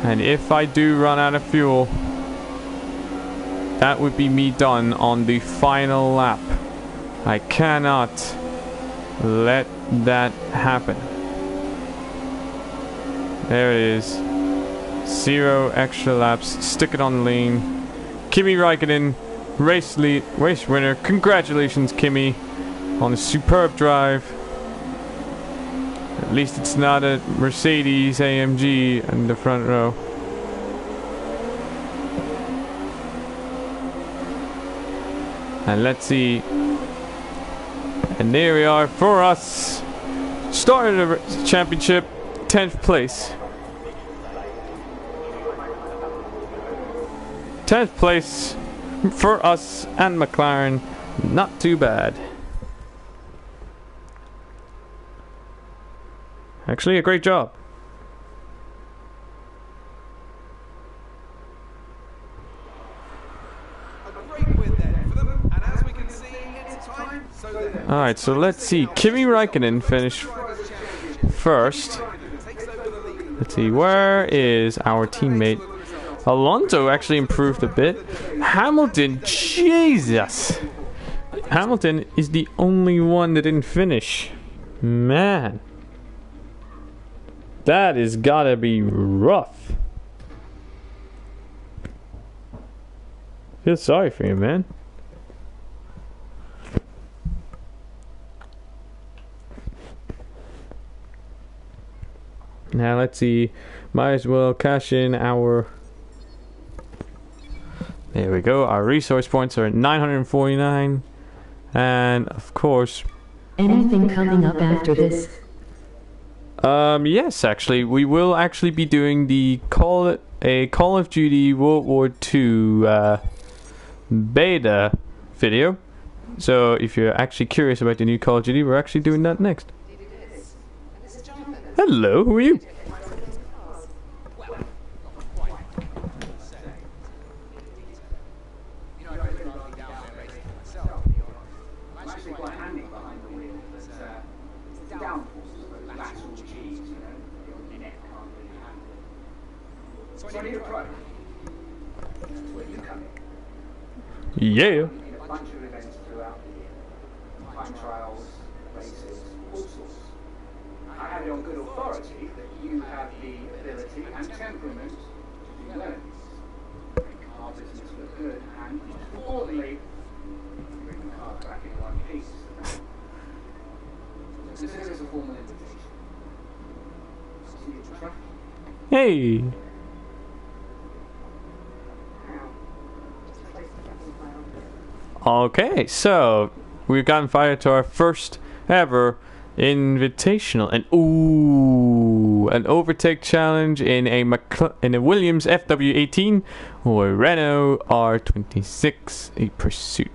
And if I do run out of fuel, that would be me done on the final lap. I cannot let that happen. There it is. 0 extra laps. Stick it on the lane. Kimi Räikkönen, race winner. Congratulations, Kimi, on a superb drive. At least it's not a Mercedes AMG in the front row. And let's see. And there we are for us. Started the championship, 10th place. 10th place for us and McLaren. Not too bad. Actually, a great job. Alright, so let's see. Kimi Räikkönen finished first. Let's see, where is our teammate? Alonso actually improved a bit. Hamilton, Jesus! Hamilton is the only one that didn't finish. Man. That is gotta be rough. Feel sorry for you, man. Now let's see. Might as well cash in our... There we go. Our resource points are at 949. And of course... Anything coming up after this? Yes, actually. We will actually be doing the Call of Duty World War II beta video. So if you're actually curious about the new Call of Duty, we're actually doing that next. Hello, who are you? Yeah. On good authority that you have the ability and temperament to do learnings. Make our business look good and, most importantly, bring the car back in one piece. Consider this a formal invitation. See you at the track. Hey. Okay, so we've gotten fired to our first ever invitational, and ooh, an overtake challenge in a Williams FW18 or Renault R26, a Pursuit.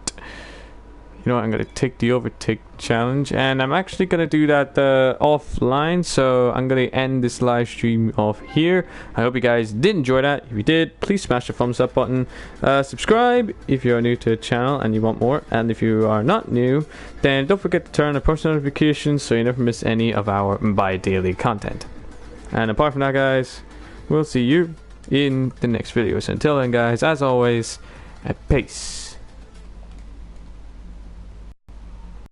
You know what, I'm going to take the overtake challenge, and I'm actually going to do that offline, so I'm going to end this live stream off here. I hope you guys did enjoy that. If you did, please smash the thumbs up button. Subscribe if you're new to the channel and you want more, and if you are not new, then don't forget to turn on post notifications so you never miss any of our bi-daily content. And apart from that, guys, we'll see you in the next video. So until then, guys, as always, peace.